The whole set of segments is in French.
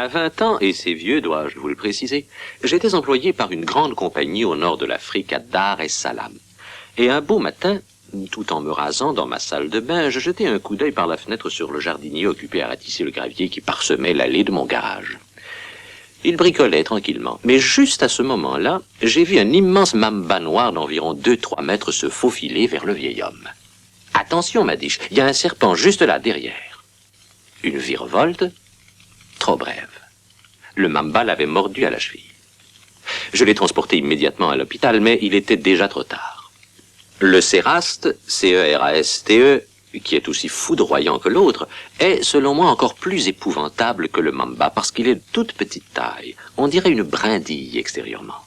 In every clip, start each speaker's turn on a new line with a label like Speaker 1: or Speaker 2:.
Speaker 1: À 20 ans, et c'est vieux, dois-je vous le préciser, j'étais employé par une grande compagnie au nord de l'Afrique, à Dar es Salaam. Et un beau matin, tout en me rasant dans ma salle de bain, je jetai un coup d'œil par la fenêtre sur le jardinier occupé à ratisser le gravier qui parsemait l'allée de mon garage. Il bricolait tranquillement, mais juste à ce moment-là, j'ai vu un immense mamba noir d'environ 2-3 mètres se faufiler vers le vieil homme. « Attention, m'a dit-je, il y a un serpent juste là, derrière. » Une virevolte, trop brève. Le mamba l'avait mordu à la cheville. Je l'ai transporté immédiatement à l'hôpital, mais il était déjà trop tard. Le céraste, C-E-R-A-S-T-E, qui est aussi foudroyant que l'autre, est, selon moi, encore plus épouvantable que le mamba, parce qu'il est de toute petite taille. On dirait une brindille extérieurement.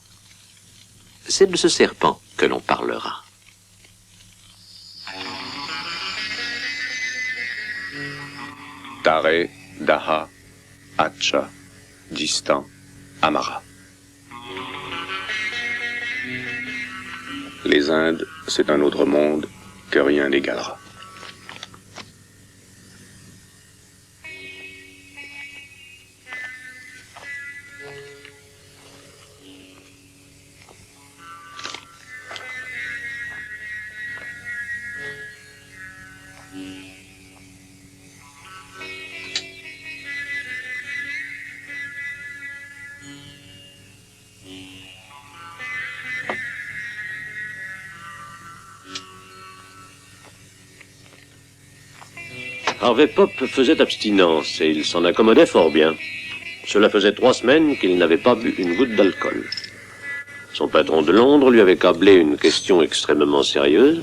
Speaker 1: C'est de ce serpent que l'on parlera.
Speaker 2: Tare, Daha, Hacha, Distant, Amara. Les Indes, c'est un autre monde que rien n'égalera.
Speaker 3: Harvey Pop faisait abstinence et il s'en accommodait fort bien. Cela faisait 3 semaines qu'il n'avait pas bu une goutte d'alcool. Son patron de Londres lui avait câblé une question extrêmement sérieuse.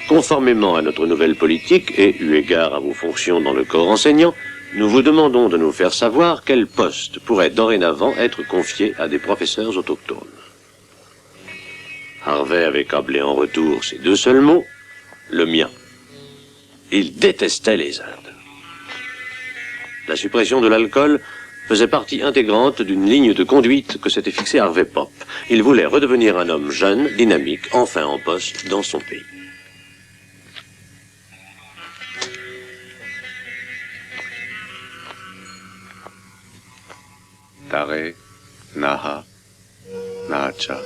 Speaker 3: Conformément à notre nouvelle politique et eu égard à vos fonctions dans le corps enseignant, nous vous demandons de nous faire savoir quel poste pourrait dorénavant être confié à des professeurs autochtones. Harvey avait câblé en retour ces 2 seuls mots, le mien. Il détestait les Indes. La suppression de l'alcool faisait partie intégrante d'une ligne de conduite que s'était fixée Harvey Pop. Il voulait redevenir un homme jeune, dynamique, enfin en poste dans son pays.
Speaker 2: Tare, Naha, Nahacha.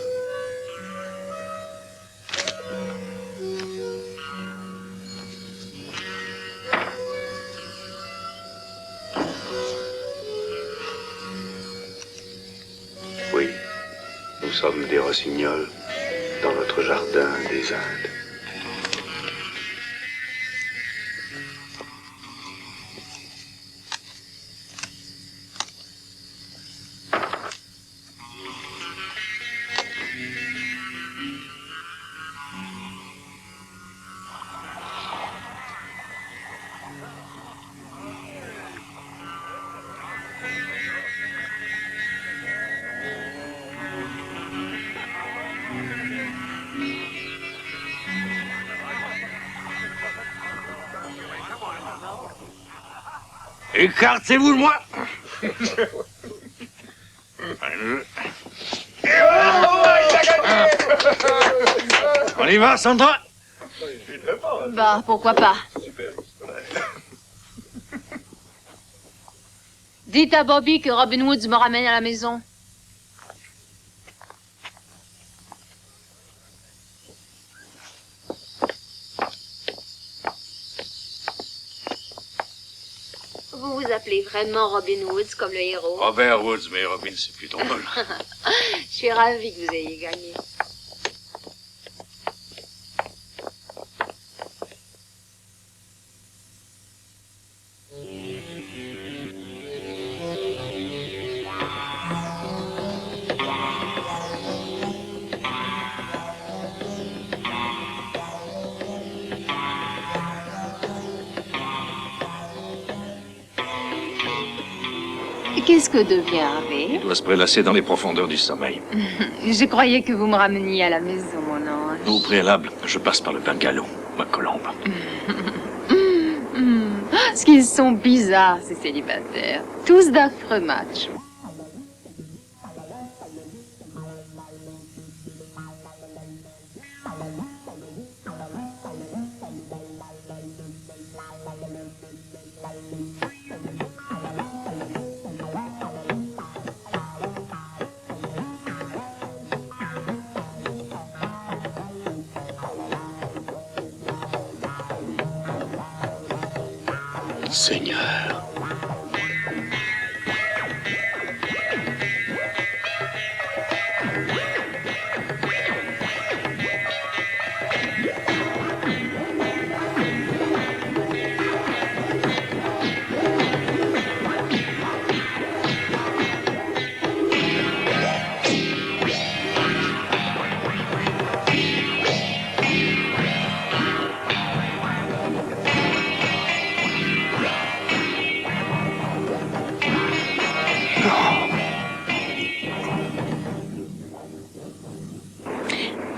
Speaker 2: Oui, nous sommes des rossignols dans notre jardin des Indes.
Speaker 4: Écartez-vous de moi. On y va, Sandra?
Speaker 5: Bah, pourquoi pas. Dites à Bobby que Robin Woods me ramène à la maison. Vous vous appelez vraiment Robin Woods comme le héros?
Speaker 4: Robert Woods, mais Robin, c'est plus drôle.
Speaker 5: Je suis ravie que vous ayez gagné. Qu'est-ce que devient Harvey?
Speaker 4: Il doit se prélasser dans les profondeurs du sommeil.
Speaker 5: Je croyais que vous me rameniez à la maison, mon ange.
Speaker 4: Au préalable, je passe par le bungalow, ma colombe.
Speaker 5: Ce qu'ils sont bizarres, ces célibataires. Tous d'affreux matchs.
Speaker 2: Seigneur.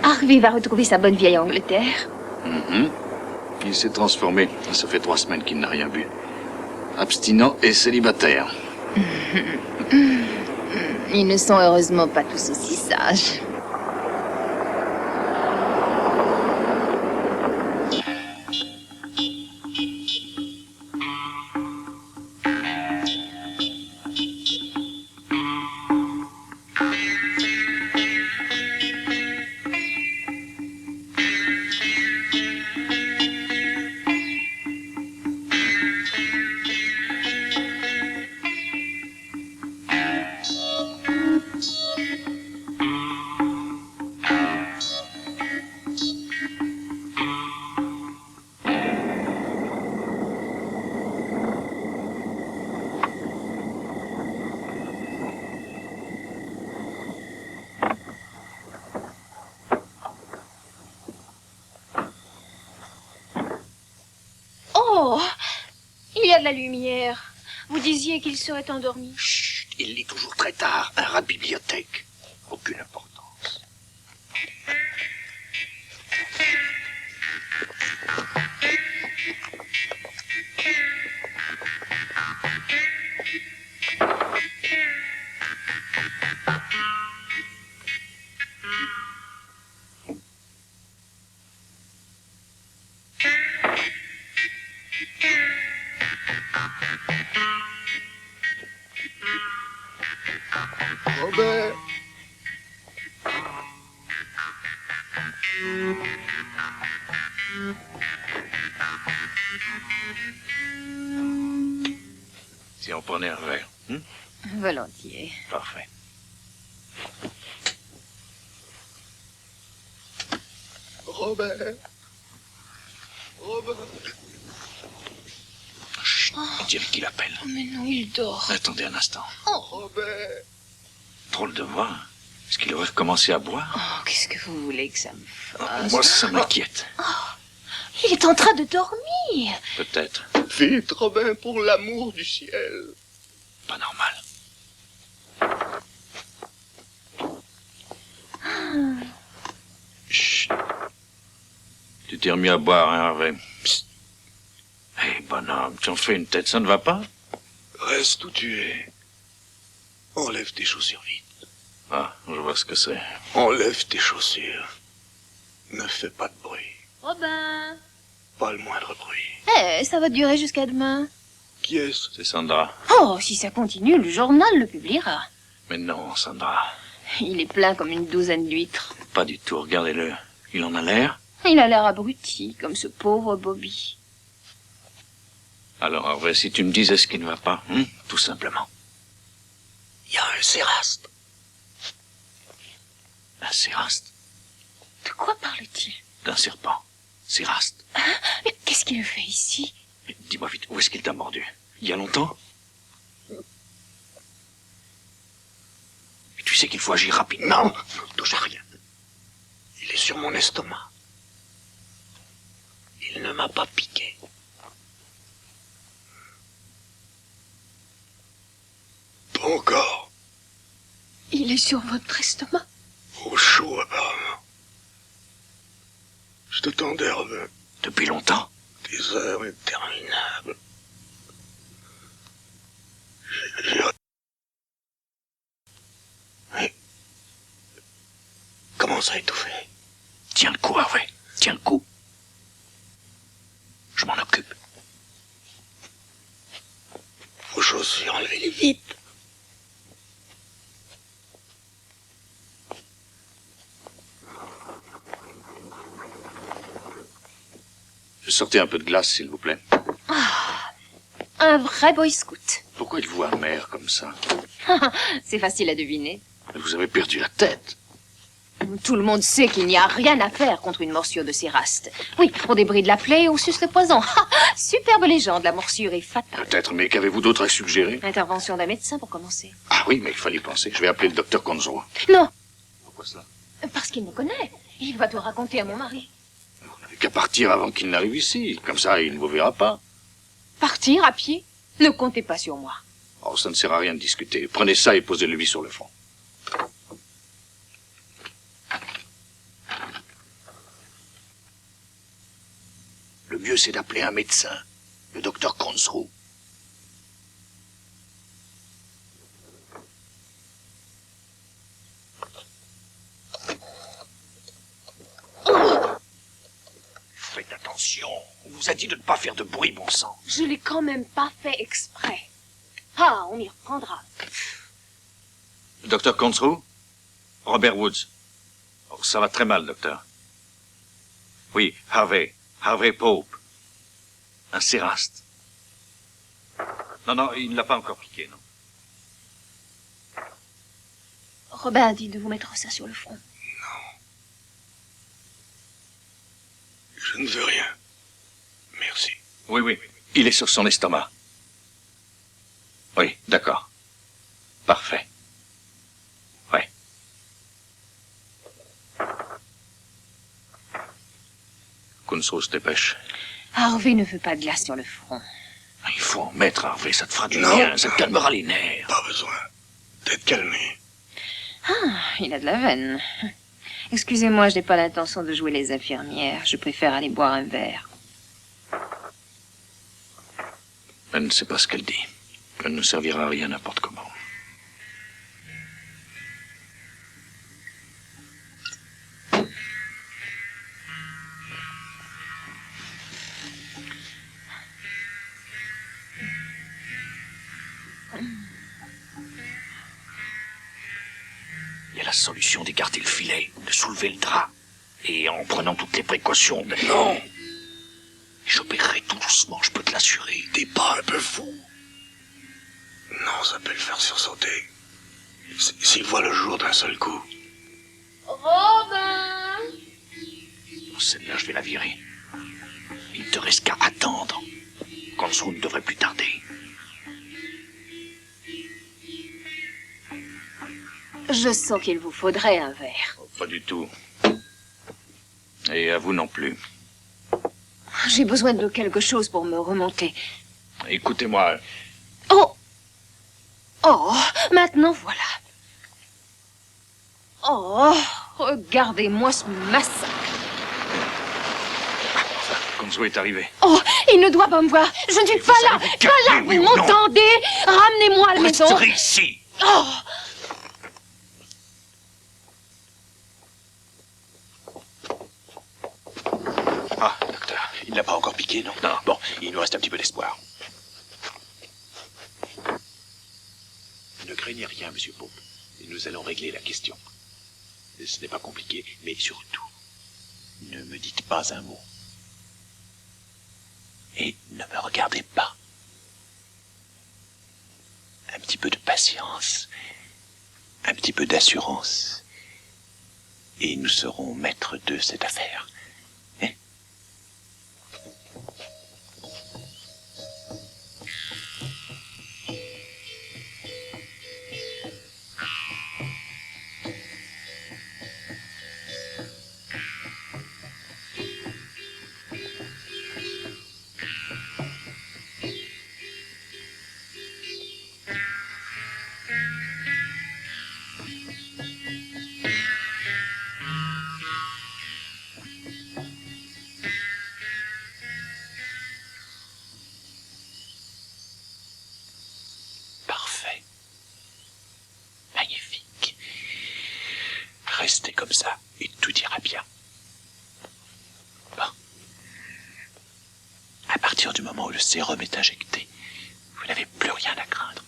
Speaker 5: Harvey va retrouver sa bonne vieille Angleterre.
Speaker 4: Il s'est transformé. Ça fait 3 semaines qu'il n'a rien bu. Abstinent et célibataire.
Speaker 5: Ils ne sont heureusement pas tous aussi sages.
Speaker 6: Oh, il y a de la lumière. Vous disiez qu'il serait endormi.
Speaker 2: Chut, il lit toujours très tard. Un rat de bibliothèque. Aucune importance. Robert.
Speaker 4: Si on prenait un verre.
Speaker 5: Volontiers.
Speaker 4: Parfait.
Speaker 2: Robert. Robert.
Speaker 4: Chut, on dirait qu'il appelle.
Speaker 6: Oh, mais non, il dort.
Speaker 4: Attendez un instant.
Speaker 2: Robert.
Speaker 4: Drôle de voix. Est-ce qu'il aurait recommencé à boire?
Speaker 5: Oh, qu'est-ce que vous voulez que ça me fasse?
Speaker 4: Moi, ça m'inquiète.
Speaker 6: Il est en train de dormir.
Speaker 4: Peut-être.
Speaker 2: Vite, Robin, pour l'amour du ciel.
Speaker 4: Pas normal. Chut. Tu t'es remis à boire, hein, Harvey? Psst. Hé, bonhomme, tu en fais une tête, ça ne va pas?
Speaker 2: Reste où tu es. Enlève tes chaussures vite.
Speaker 4: Ah, je vois ce que c'est.
Speaker 2: Enlève tes chaussures. Ne fais pas de bruit.
Speaker 6: Robin.
Speaker 2: Pas le moindre bruit.
Speaker 5: Eh, ça va durer jusqu'à demain.
Speaker 2: Qui est-ce?
Speaker 4: C'est Sandra.
Speaker 5: Oh, si ça continue, le journal le publiera.
Speaker 4: Mais non, Sandra.
Speaker 5: Il est plein comme une douzaine d'huîtres.
Speaker 4: Pas du tout, regardez-le. Il en a l'air.
Speaker 5: Il a l'air abruti, comme ce pauvre Bobby.
Speaker 4: Alors, Harvey, si tu me disais ce qui ne va pas, tout simplement.
Speaker 2: Il y a un séraste.
Speaker 4: Un céraste?
Speaker 5: De quoi parle-t-il?
Speaker 4: D'un serpent. Céraste.
Speaker 5: Mais qu'est-ce qu'il fait ici?
Speaker 4: Mais dis-moi vite, où est-ce qu'il t'a mordu? Il y a longtemps? Et tu sais qu'il faut agir rapidement.
Speaker 2: Non, ne touche à rien. Il est sur mon estomac. Il ne m'a pas piqué. Pas encore.
Speaker 6: Il est sur votre estomac.
Speaker 2: Au chaud, apparemment. Je t'attendais, Robin.
Speaker 4: Depuis longtemps?
Speaker 2: Des heures interminables. J'ai... Mais... Comment ça a étouffé?
Speaker 4: Tiens le coup, Harvey. Tiens le coup. Je m'en occupe.
Speaker 2: Vos chaussures, enlevez-les vite.
Speaker 4: Je sortais un peu de glace, s'il vous plaît.
Speaker 5: Un vrai boy scout.
Speaker 4: Pourquoi êtes-vous amer comme ça?
Speaker 5: C'est facile à deviner.
Speaker 4: Vous avez perdu la tête.
Speaker 5: Tout le monde sait qu'il n'y a rien à faire contre une morsure de céraste. Oui, on débride la plaie et on suce le poison. Superbe légende, la morsure est fatale.
Speaker 4: Peut-être, mais qu'avez-vous d'autre à suggérer?
Speaker 5: Intervention d'un médecin pour commencer.
Speaker 4: Ah oui, mais il fallait y penser. Je vais appeler le docteur Konzo.
Speaker 5: Non,
Speaker 4: Pourquoi cela?
Speaker 5: parce qu'il me connaît. Il va tout raconter à mon mari.
Speaker 4: Vous n'avez qu'à partir avant qu'il n'arrive ici. Comme ça, il ne vous verra pas.
Speaker 5: Partir à pied? Ne comptez pas sur moi.
Speaker 4: Oh, ça ne sert à rien de discuter. Prenez ça et posez-le-lui sur le front. Le mieux, c'est d'appeler un médecin, le docteur Konzo. Faites attention. On vous a dit de ne pas faire de bruit, bon sang.
Speaker 5: Je l'ai quand même pas fait exprès. Ah, on m'y reprendra.
Speaker 4: Docteur Konzo? Robert Woods. Oh, ça va très mal, docteur. Oui, Harvey Pope. Un céraste. Non, il ne l'a pas encore piqué, non.
Speaker 5: Robin a dit de vous mettre ça sur le front.
Speaker 2: Je ne veux rien. Merci.
Speaker 4: Oui, il est sur son estomac. Oui, d'accord. Parfait. Oui. Konzo se dépêche.
Speaker 5: Harvey ne veut pas de glace sur le front.
Speaker 4: Il faut en mettre, Harvey, ça te fera du
Speaker 2: Non.
Speaker 4: bien, ça te calmera les nerfs.
Speaker 2: Pas besoin d'être calmé.
Speaker 5: Ah, il a de la veine. Excusez-moi, je n'ai pas l'intention de jouer les infirmières. Je préfère aller boire un verre.
Speaker 4: Elle ne sait pas ce qu'elle dit. Elle ne servira à rien n'importe comment. Il y a la solution d'écarter le filet, de soulever le drap. Et en prenant toutes les précautions. Mais non! J'opérerai tout doucement, je peux te l'assurer.
Speaker 2: T'es pas un peu fou? Non, ça peut le faire sursauter. S'il voit le jour d'un seul coup.
Speaker 6: Robin!
Speaker 4: Celle-là, je vais la virer. Il ne te reste qu'à attendre. Konzo ne devrait plus tarder.
Speaker 5: Je sens qu'il vous faudrait un verre.
Speaker 4: Oh, pas du tout. Et à vous non plus.
Speaker 5: J'ai besoin de quelque chose pour me remonter.
Speaker 4: Écoutez-moi.
Speaker 5: Oh! Oh, maintenant voilà. Oh, regardez-moi ce massacre.
Speaker 4: Konzo est arrivé.
Speaker 5: Oh, il ne doit pas me voir. Je ne suis pas là.
Speaker 4: allez vous
Speaker 5: Pas là,
Speaker 4: calmer, oui
Speaker 5: vous
Speaker 4: ou non?
Speaker 5: m'entendez? Ramenez-moi à la maison.
Speaker 4: Resterez ici.
Speaker 5: Oh!
Speaker 2: Ah, docteur, il n'a pas encore piqué, non?
Speaker 4: Non.
Speaker 2: Bon, il nous reste un petit peu d'espoir. Ne craignez rien, monsieur Pope. Nous allons régler la question. Ce n'est pas compliqué, mais surtout, ne me dites pas un mot. Et ne me regardez pas. Un petit peu de patience, un petit peu d'assurance, et nous serons maîtres de cette affaire. Parfait. Magnifique. Restez comme ça et tout ira bien. Bon. À partir du moment où le sérum est injecté, vous n'avez plus rien à craindre.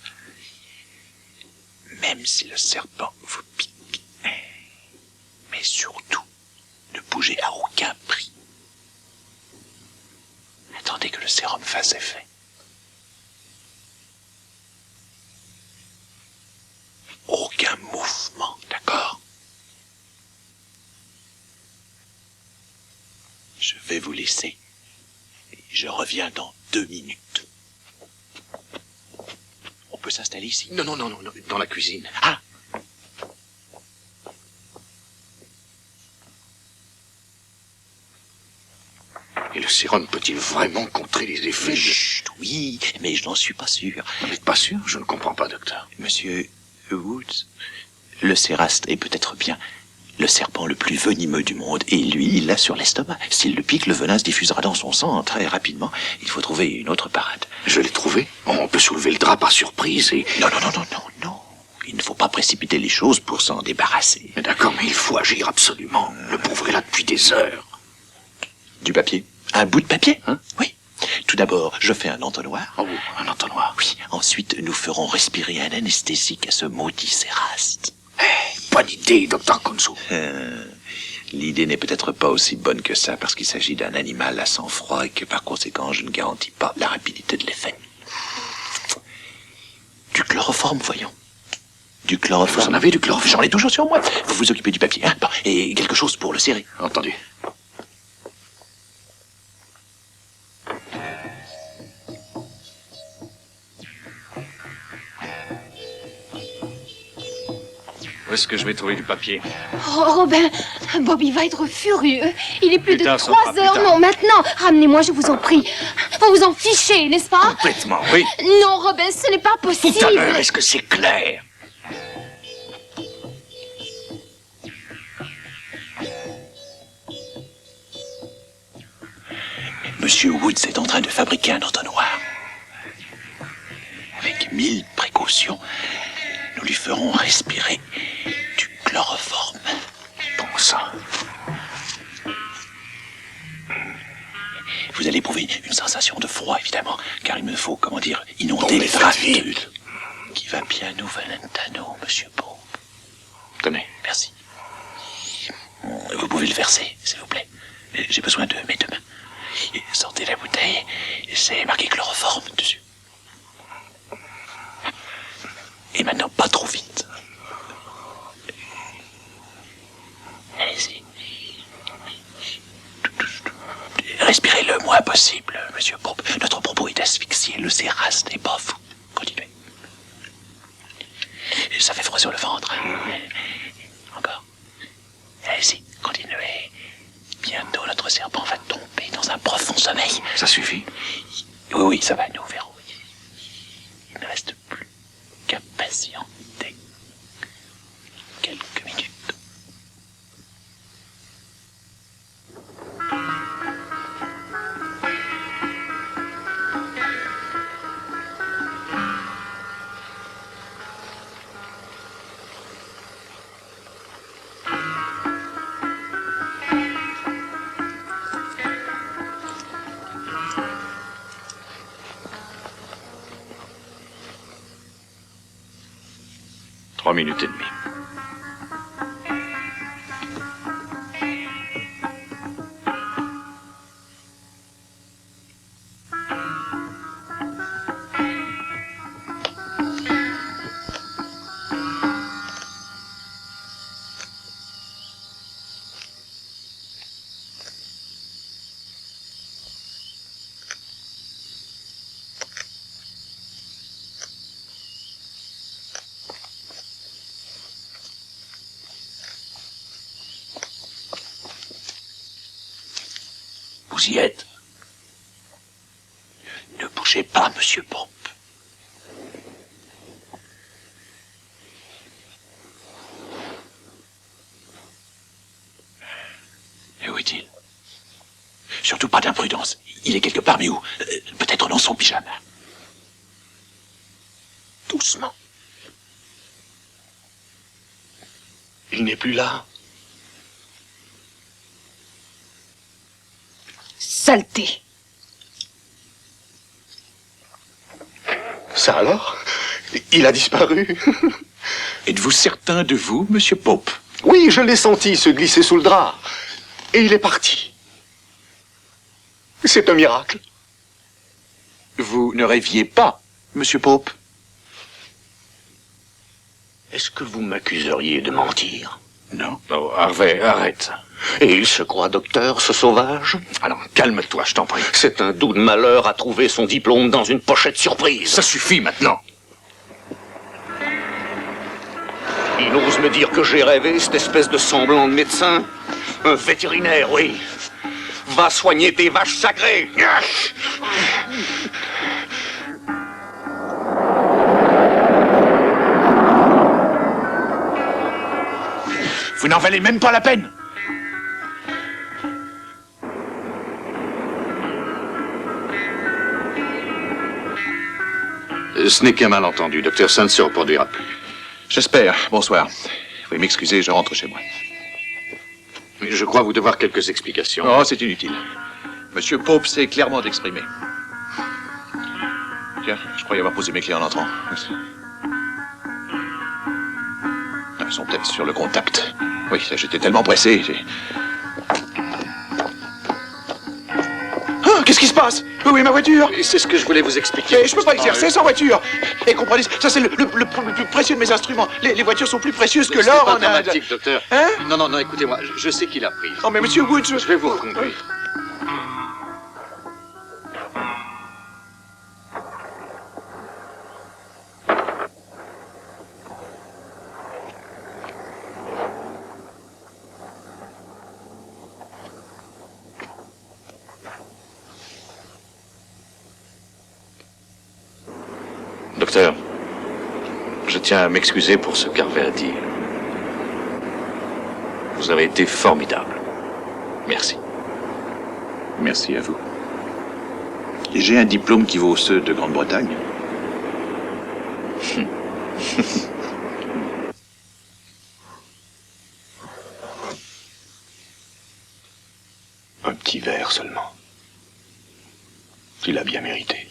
Speaker 2: Même si le serpent vous pique. Mais surtout, ne bougez à aucun prix. Attendez que le sérum fasse effet. laisser. Et je reviens dans 2 minutes. On peut s'installer ici?
Speaker 4: Non, dans la cuisine.
Speaker 2: Ah!
Speaker 4: Et le sérum peut-il vraiment contrer les effets
Speaker 2: Chut, oui, mais je n'en suis pas sûr.
Speaker 4: Vous n'êtes pas sûr? Je ne comprends pas, docteur.
Speaker 2: Monsieur Woods, le céraste est peut-être bien le serpent le plus venimeux du monde, et lui, il l'a sur l'estomac. S'il le pique, le venin se diffusera dans son sang très rapidement. Il faut trouver une autre parade.
Speaker 4: Je l'ai trouvé. On peut soulever le drap par surprise et...
Speaker 2: Non. Il ne faut pas précipiter les choses pour s'en débarrasser.
Speaker 4: Mais d'accord, mais il faut agir absolument. Le pauvre est là depuis des heures.
Speaker 2: Du papier? Un bout de papier? Hein? Oui. Tout d'abord, je fais un entonnoir.
Speaker 4: Oh, un entonnoir.
Speaker 2: Oui. Ensuite, nous ferons respirer un anesthésique à ce maudit céraste.
Speaker 4: Bonne idée, docteur Konzo.
Speaker 2: L'idée n'est peut-être pas aussi bonne que ça, parce qu'il s'agit d'un animal à sang-froid et que par conséquent, je ne garantis pas la rapidité de l'effet. Du chloroforme, voyons. Du chloroforme.
Speaker 4: Vous en avez du chloroforme?
Speaker 2: J'en ai toujours sur moi. Vous vous occupez du papier, hein? Bon, et quelque chose pour le serrer.
Speaker 4: Entendu. Où est-ce que je vais trouver du papier?
Speaker 6: Oh, Robin, Bobby va être furieux. Il est plus de
Speaker 4: Plus tard,
Speaker 6: 3
Speaker 4: ça sera plus
Speaker 6: heures.
Speaker 4: tard.
Speaker 6: Non, maintenant. Ramenez-moi, je vous en prie. Vous vous en fichez, n'est-ce pas?
Speaker 4: Complètement, oui.
Speaker 6: Non, Robin, ce n'est pas possible.
Speaker 4: Tout à l'heure, est-ce que c'est clair?
Speaker 2: Monsieur Woods est en train de fabriquer un entonnoir. Avec 1000 précautions, nous lui ferons respirer du chloroforme.
Speaker 4: Bon sang.
Speaker 2: Vous allez éprouver une sensation de froid, évidemment, car il me faut, inonder les draps qui va bien au Valentano, monsieur Pope.
Speaker 4: Tenez.
Speaker 2: Merci. Vous pouvez le verser, s'il vous plaît. J'ai besoin de mes 2 mains. Et sortez la bouteille, c'est marqué chloroforme dessus. Et maintenant, pas trop vite. Allez-y. Respirez le moins possible, monsieur Pope. Notre propos est d'asphyxier le céraste n'est pas fou. Continuez. Ça fait froid sur le ventre. Encore. Allez-y, continuez. Bientôt, notre serpent va tomber dans un profond sommeil.
Speaker 4: Ça suffit?
Speaker 2: Oui, ça va, nous verrons. Il ne reste plus qu'à patienter quelques minutes.
Speaker 4: Trois minutes et demie.
Speaker 2: Vous y êtes? Ne bougez pas, monsieur Pope. Et où est-il? Surtout pas d'imprudence. Il est quelque part, mais où? Peut-être dans son pyjama. Doucement.
Speaker 4: Il n'est plus là.
Speaker 6: Saleté.
Speaker 4: Ça alors? Il a disparu.
Speaker 2: Êtes-vous certain de vous, monsieur Pope?
Speaker 7: Oui, je l'ai senti se glisser sous le drap. Et il est parti. C'est un miracle.
Speaker 2: Vous ne rêviez pas, monsieur Pope?
Speaker 4: Est-ce que vous m'accuseriez de mentir? Non. Oh, Harvey, arrête.
Speaker 7: Et il se croit docteur, ce sauvage?
Speaker 4: Alors, calme-toi, je t'en prie.
Speaker 7: C'est un doux de malheur à trouver son diplôme dans une pochette surprise.
Speaker 4: Ça suffit maintenant.
Speaker 7: Il ose me dire que j'ai rêvé, cette espèce de semblant de médecin. Un vétérinaire, oui. Va soigner tes vaches sacrées.
Speaker 4: Vous n'en valez même pas la peine. Ce n'est qu'un malentendu. Docteur, ça ne se reproduira plus.
Speaker 2: J'espère. Bonsoir. Veuillez m'excuser, je rentre chez moi.
Speaker 4: Mais je crois vous devoir quelques explications.
Speaker 2: Oh, c'est inutile. Monsieur Pope s'est clairement exprimé. Tiens, je croyais avoir posé mes clés en entrant. Ils sont peut-être sur le contact. Oui, j'étais tellement pressé. Ah, qu'est-ce qui se passe? Où est ma voiture?
Speaker 4: Et c'est ce que je voulais vous expliquer.
Speaker 2: Mais je peux pas exercer sans voiture. Et comprenez, ça c'est le plus précieux de mes instruments. Les voitures sont plus précieuses que l'or
Speaker 4: C'est pas
Speaker 2: en Inde.
Speaker 4: dramatique, docteur.
Speaker 2: Hein?
Speaker 4: Non, écoutez-moi, je sais qu'il a pris.
Speaker 2: Oh, mais monsieur Woods,
Speaker 4: Je vais vous reconduire. Docteur, je tiens à m'excuser pour ce qu'Harvey a dit. Vous avez été formidable. Merci.
Speaker 2: Merci à vous. Et j'ai un diplôme qui vaut ceux de Grande-Bretagne.
Speaker 7: Un petit verre seulement. Il a bien mérité.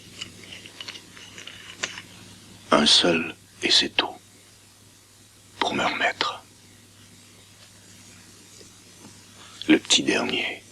Speaker 7: Un seul, et c'est tout. Pour me remettre. Le petit dernier.